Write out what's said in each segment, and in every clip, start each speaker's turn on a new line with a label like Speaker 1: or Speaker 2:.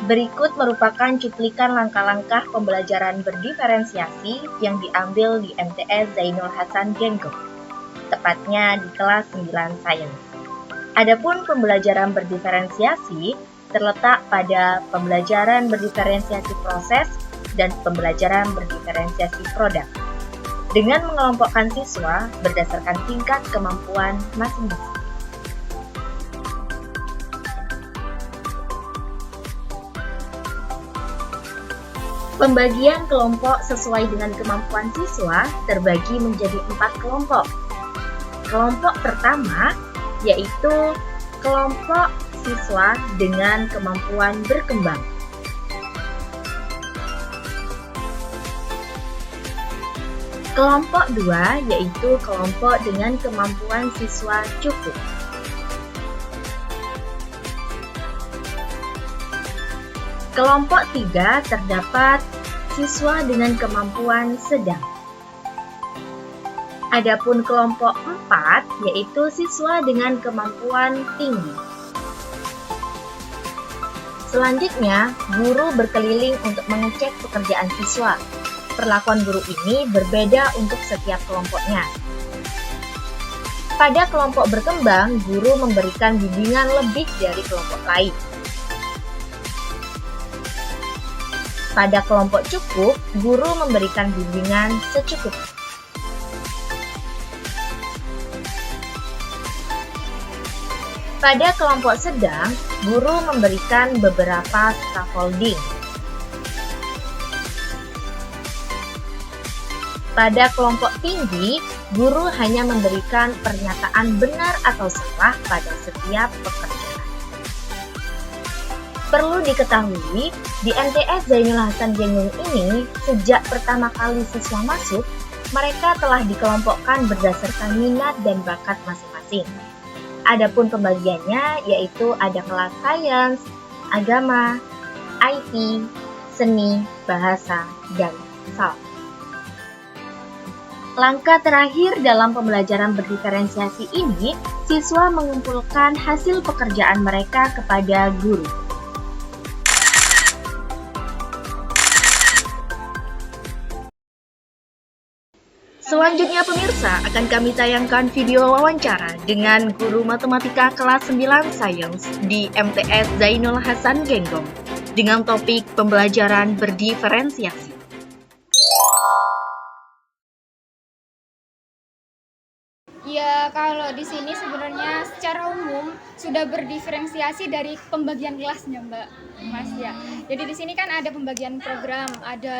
Speaker 1: Berikut merupakan cuplikan langkah-langkah pembelajaran berdiferensiasi yang diambil di MTS Zainul Hasan Genggong, tepatnya di kelas 9 Sains. Adapun pembelajaran berdiferensiasi terletak pada pembelajaran berdiferensiasi proses dan pembelajaran berdiferensiasi produk, dengan mengelompokkan siswa berdasarkan tingkat kemampuan masing-masing. Pembagian kelompok sesuai dengan kemampuan siswa terbagi menjadi 4 kelompok. Kelompok pertama yaitu kelompok siswa dengan kemampuan berkembang. Kelompok 2 yaitu kelompok dengan kemampuan siswa cukup. Kelompok 3 terdapat siswa dengan kemampuan sedang. Adapun kelompok 4 yaitu siswa dengan kemampuan tinggi. Selanjutnya, guru berkeliling untuk mengecek pekerjaan siswa. Perlakuan guru ini berbeda untuk setiap kelompoknya. Pada kelompok berkembang, guru memberikan bimbingan lebih dari kelompok lain. Pada kelompok cukup, guru memberikan bimbingan secukupnya. Pada kelompok sedang, guru memberikan beberapa scaffolding. Pada kelompok tinggi, guru hanya memberikan pernyataan benar atau salah pada setiap pekerjaan. Perlu diketahui, di MTS Zainul Hasan Genggong ini, sejak pertama kali siswa masuk, mereka telah dikelompokkan berdasarkan minat dan bakat masing-masing. Adapun pembagiannya yaitu ada kelas sains, agama, IT, seni, bahasa, dan SALS. Langkah terakhir dalam pembelajaran berdiferensiasi ini, siswa mengumpulkan hasil pekerjaan mereka kepada guru. Selanjutnya pemirsa, akan kami tayangkan video wawancara dengan guru matematika kelas 9 Sains di MTS Zainul Hasan Genggong dengan topik pembelajaran berdiferensiasi.
Speaker 2: Ya, kalau di sini sebenarnya secara umum sudah berdiferensiasi dari pembagian kelasnya, Mbak. Mas ya. Jadi di sini kan ada pembagian program, ada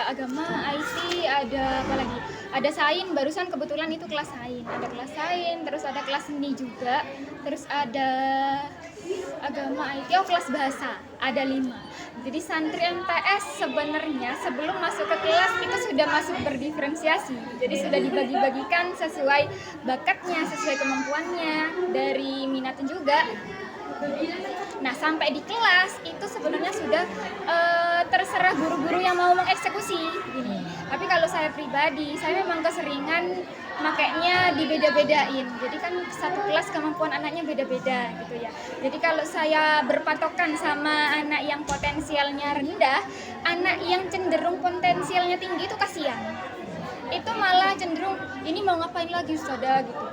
Speaker 2: agama, IT, ada apa lagi? Ada sains, barusan kebetulan itu kelas sains. Ada kelas sains, terus ada kelas seni juga, terus ada agama, IT, kelas bahasa. Ada 5. Jadi santri MTS sebenarnya sebelum masuk ke kelas itu sudah masuk berdiferensiasi. Jadi sudah dibagi-bagikan sesuai bakatnya, sesuai kemampuannya, dari minatnya juga. Nah, sampai di kelas itu sebenarnya sudah terserah guru-guru yang mau mengeksekusi gini. Tapi kalau saya pribadi, saya memang keseringan makanya dibeda-bedain. Jadi kan satu kelas kemampuan anaknya beda-beda gitu ya. Jadi kalau saya berpatokan sama anak yang potensialnya rendah, anak yang cenderung potensialnya tinggi itu kasihan. Itu malah cenderung ini mau ngapain lagi Ustazah gitu.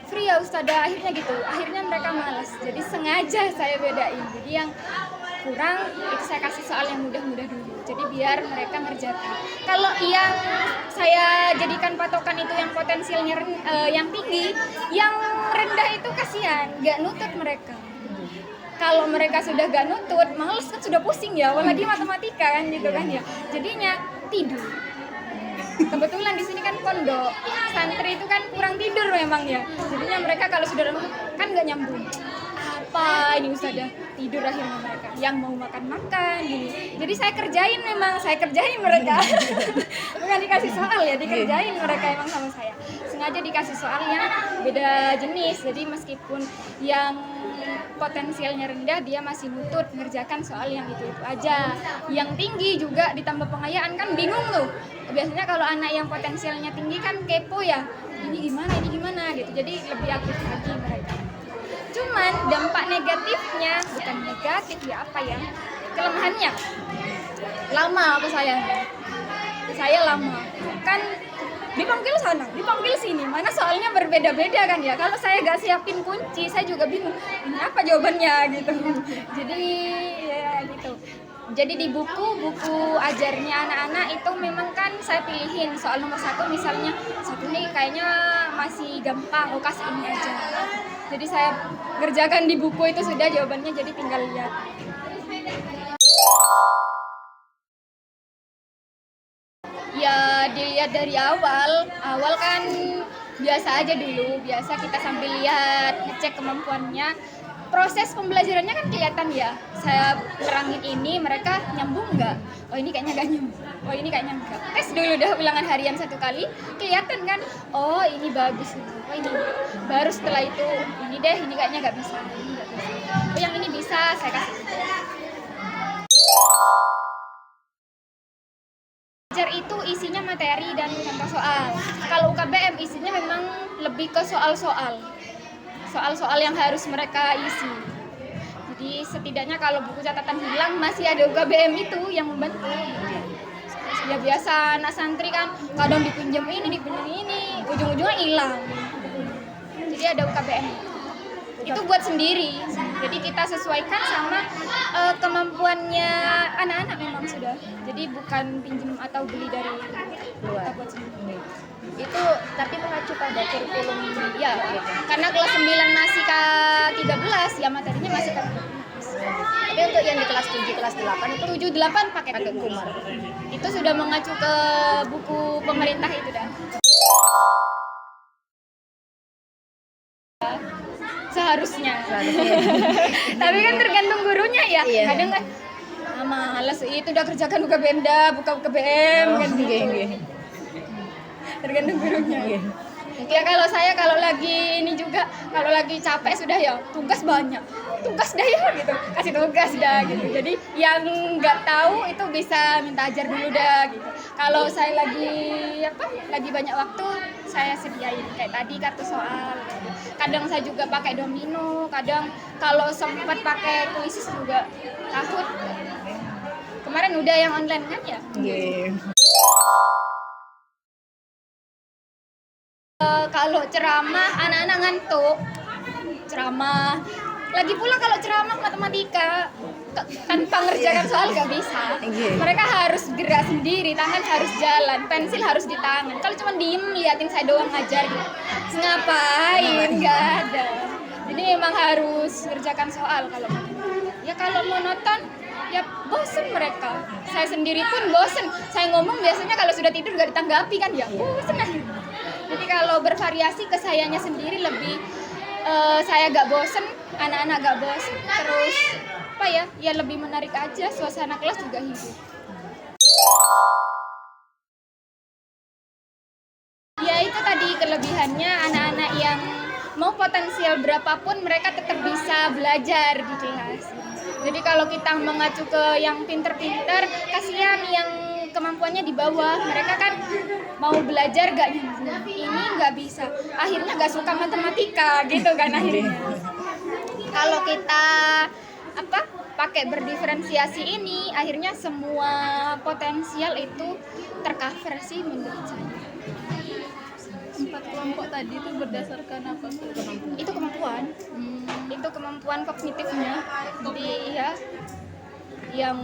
Speaker 2: Free ya Ustazah, akhirnya gitu. Akhirnya mereka malas. Jadi sengaja saya bedain. Jadi yang kurang itu saya kasih soal yang mudah-mudah dulu. Jadi biar mereka ngerjakan. Kalau yang saya jadikan patokan itu yang potensialnya yang tinggi, yang rendah itu kasihan, nggak nutut mereka. Kalau mereka sudah gak nutut, males kan sudah pusing ya, apalagi matematika kan gitu kan ya. Jadinya tidur. Kebetulan di sini kan pondok, santri itu kan kurang tidur memang ya. Jadinya mereka kalau sudah nutut kan nggak nyambung. Apa ini Ustazah? Tidur akhirnya mereka. Yang mau makan gini. Jadi saya kerjain mereka. Bukan dikasih soal ya, dikerjain mereka emang sama saya. Sengaja dikasih soal yang beda jenis. Jadi meskipun yang potensialnya rendah dia masih nutut ngerjakan soal yang itu aja. Yang tinggi juga ditambah pengayaan kan bingung tuh. Biasanya kalau anak yang potensialnya tinggi kan kepo ya. Ini gimana gitu. Jadi lebih aktif lagi mereka. Cuman dampak negatifnya, bukan negatif ya apa ya, Kelemahannya lama aku saya lama kan, dipanggil sana dipanggil sini, mana soalnya berbeda-beda kan ya. Kalau saya gak siapin kunci saya juga bingung ini apa jawabannya gitu. Jadi ya gitu. Jadi di buku ajarnya anak-anak itu memang kan saya pilihin soal nomor 1, misalnya satu nih kayaknya masih gampang, kasih ini aja. Jadi saya kerjakan di buku itu sudah jawabannya, jadi tinggal lihat. Ya dilihat dari awal kan biasa aja dulu, biasa kita sambil lihat, ngecek kemampuannya. Proses pembelajarannya kan kelihatan ya, saya terangin ini, mereka nyambung nggak? Oh ini kayaknya nggak nyambung, oh ini kayaknya nggak. Tes dulu dah ulangan harian 1 kali, kelihatan kan, oh ini bagus, oh ini. Baru setelah itu, ini deh, ini kayaknya nggak bisa, ini nggak bisa. Oh yang ini bisa, saya kasih. Belajar itu isinya materi dan contoh soal. Kalau UKBM isinya memang lebih ke soal-soal yang harus mereka isi. Jadi setidaknya kalau buku catatan hilang masih ada UKBM itu yang membantu. Ya biasa anak santri kan kadang dipinjam ini, ujung-ujungnya hilang. Jadi ada UKBM. Itu buat sendiri. Jadi kita sesuaikan sama kemampuannya anak-anak memang sudah. Jadi bukan pinjam atau beli dari luar. Buat sendiri.
Speaker 1: Itu tapi mengacu pada kurikulum
Speaker 2: ya, karena kelas 9 masih K13 ya materinya masih K13.
Speaker 1: Tapi untuk yang di kelas 7, kelas 8 itu
Speaker 2: 7, 8 pakai
Speaker 1: kumar.
Speaker 2: Itu sudah mengacu ke buku pemerintah itu dah. Seharusnya. Tapi kan tergantung gurunya ya.
Speaker 1: Iya.
Speaker 2: Kadang kan malas itu udah kerjakan UKBM dah, buka UKBM kan gitu. Tergantung gurunya. Ya kalau saya kalau lagi ini juga, kalau lagi capek sudah ya tugas banyak, tugas dah ya gitu, kasih tugas dah gitu. Jadi yang nggak tahu itu bisa minta ajar dulu dah gitu. Kalau saya lagi banyak waktu saya sediain kayak tadi kartu soal. Gitu. Kadang saya juga pakai domino, kadang kalau sempat pakai kuisis juga takut. Kemarin udah yang online kan ya. Kalau ceramah anak-anak ngantuk, ceramah. Lagi pula kalau ceramah matematika tanpa ngerjakan soal gak bisa. Mereka harus gerak sendiri, tangan harus jalan, pensil harus di tangan. Kalau cuma diem liatin saya doang ngajar, ngapain? Gak ada. Jadi memang harus ngerjakan soal kalau ya kalau monoton ya bosen mereka. Saya sendiri pun bosen. Saya ngomong biasanya kalau sudah tidur gak ditanggapi kan ya bosen aja. Jadi kalau bervariasi ke sayanya sendiri lebih saya gak bosen, anak-anak gak bosen, terus ya lebih menarik aja, suasana kelas juga hidup. Ya itu tadi kelebihannya anak-anak yang mau potensial berapapun mereka tetap bisa belajar di kelas. Jadi kalau kita mengacu ke yang pinter-pinter, kasihan yang kemampuannya di bawah, mereka kan mau belajar gak nyambung, ini gak bisa, akhirnya gak suka matematika gitu kan akhirnya. Kalau kita pakai berdiferensiasi ini, akhirnya semua potensial itu tercover sih menurut saya.
Speaker 3: 4 kelompok tadi itu berdasarkan apa?
Speaker 2: Itu kemampuan, itu kemampuan kognitifnya. Jadi ya, yang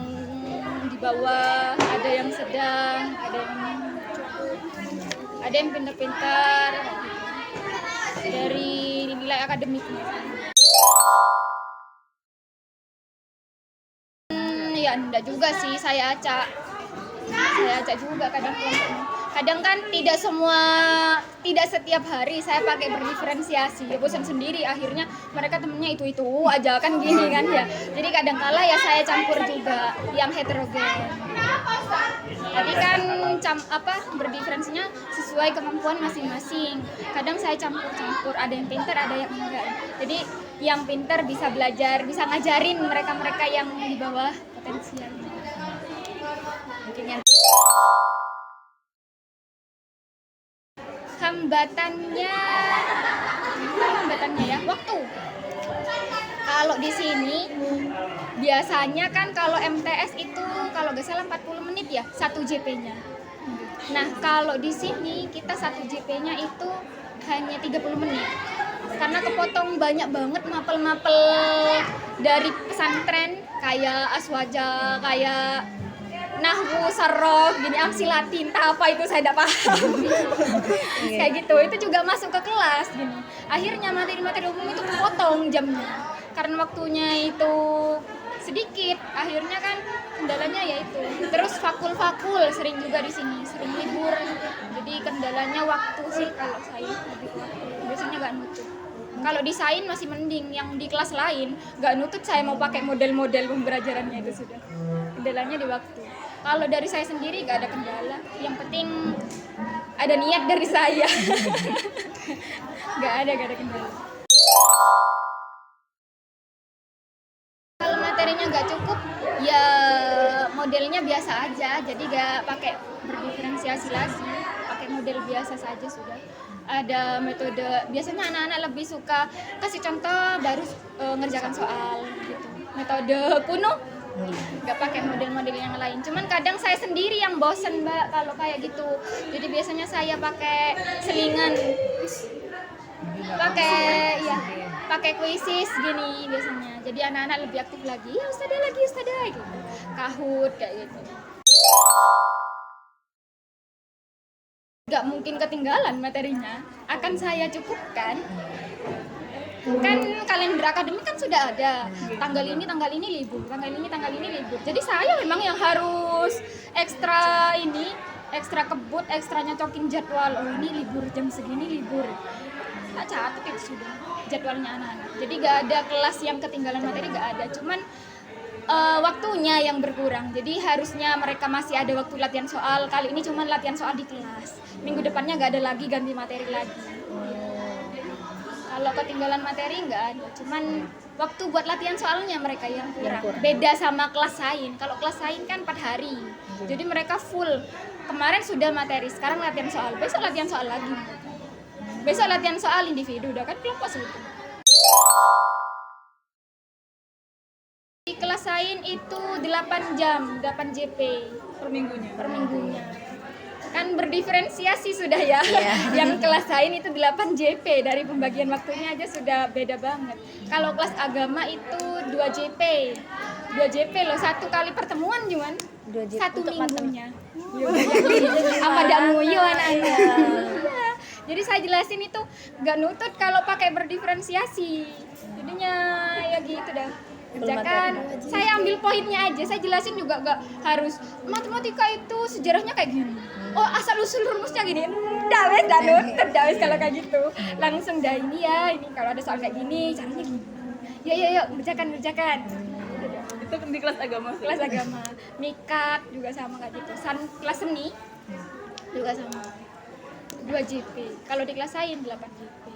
Speaker 2: di bawah ada yang sedang, ada yang pintar-pintar dari nilai akademiknya. Ya enggak juga sih, saya acak juga kadang kelompoknya. Kadang kan tidak setiap hari saya pakai berdiferensiasi, ya bosan sendiri, akhirnya mereka temennya itu aja kan gini kan ya. Jadi kadang kala ya saya campur juga yang heterogen. Tadi kan berdiferensinya sesuai kemampuan masing-masing. Kadang saya campur-campur, ada yang pintar, ada yang enggak. Jadi yang pintar bisa belajar, bisa ngajarin mereka-mereka yang di bawah potensial. Mungkin yang hambatannya ya waktu. Kalau di sini biasanya kan kalau MTS itu kalau nggak salah 40 menit ya 1 JP-nya. Nah, kalau di sini kita 1 JP-nya itu hanya 30 menit. Karena kepotong banyak banget mapel-mapel dari pesantren kayak aswaja, kayak nahwu, saraf, gini amsilati, entah apa itu saya tidak paham. Kayak gitu, itu juga masuk ke kelas gini. Akhirnya materi-materi umum itu kepotong jamnya. Karena waktunya itu sedikit, akhirnya kan kendalanya yaitu. Terus fakul-fakul sering juga di sini, sering libur. Jadi kendalanya waktu sih kalau saya lebih ke waktu. Biasanya nggak nutut. Kalau di sains masih mending, yang di kelas lain nggak nutut saya mau pakai model-model pembelajarannya itu sudah. Kendalanya di waktu. Kalau dari saya sendiri nggak ada kendala. Yang penting ada niat dari saya. Nggak ada kendala. Kalau materinya nggak cukup, ya modelnya biasa aja. Jadi nggak pakai berdiferensiasi lagi, pakai model biasa saja sudah. Ada metode, biasanya anak-anak lebih suka kasih contoh baru ngerjakan soal gitu. Metode kuno, nggak pakai model-model yang lain. Cuman kadang saya sendiri yang bosen Mbak kalau kayak gitu. Jadi biasanya saya pakai selingan, pakai kuisis gini biasanya. Jadi anak-anak lebih aktif lagi. Ya ustadzah gitu. Kahut kayak gitu. Nggak mungkin ketinggalan materinya, akan saya cukupkan. Kan kalender akademik kan sudah ada, tanggal ini libur, tanggal ini libur. Jadi saya memang yang harus ekstra kebut, ekstra nyocokin jadwal. Oh ini libur jam segini libur. Tak catat itu sudah jadwalnya anak-anak. Jadi nggak ada kelas yang ketinggalan materi, nggak ada. Cuman waktunya yang berkurang. Jadi harusnya mereka masih ada waktu latihan soal. Kali ini cuma latihan soal di kelas. Minggu depannya nggak ada lagi, ganti materi lagi. Kalau ketinggalan materi nggak ada. Cuman waktu buat latihan soalnya mereka yang kurang. Beda sama kelas sains. Kalau kelas sains kan 4 hari. Jadi mereka full. Kemarin sudah materi, sekarang latihan soal. Besok latihan soal lagi. Besok latihan soal individu, udah kan kelompok sudah. Di kelas sains itu 8 jam, 8 JP per minggunya. Kan berdiferensiasi sudah ya. Yang kelas sains itu 8 JP, dari pembagian waktunya aja sudah beda banget. Kalau kelas agama itu 2 JP. 2 JP loh, 1 kali pertemuan cuman 1 minggunya. Apa dak nguyu anak-anak. Jadi saya jelasin itu nggak nutut kalau pakai berdiferensiasi. Jadinya ya gitu dah. Kerjakan, saya ambil poinnya aja, saya jelasin juga gak harus matematika itu sejarahnya kayak gini. Oh asal usul rumusnya gini, dah nutut kalau kayak gitu. Langsung dah ini kalau ada soal kayak gini caranya gini. Yuk kerjakan.
Speaker 3: Itu di kelas agama.
Speaker 2: Kelas agama, mikat juga sama kayak gitu. Kelas seni juga sama. 2 JP. Kalau di kelas sains 8 JP.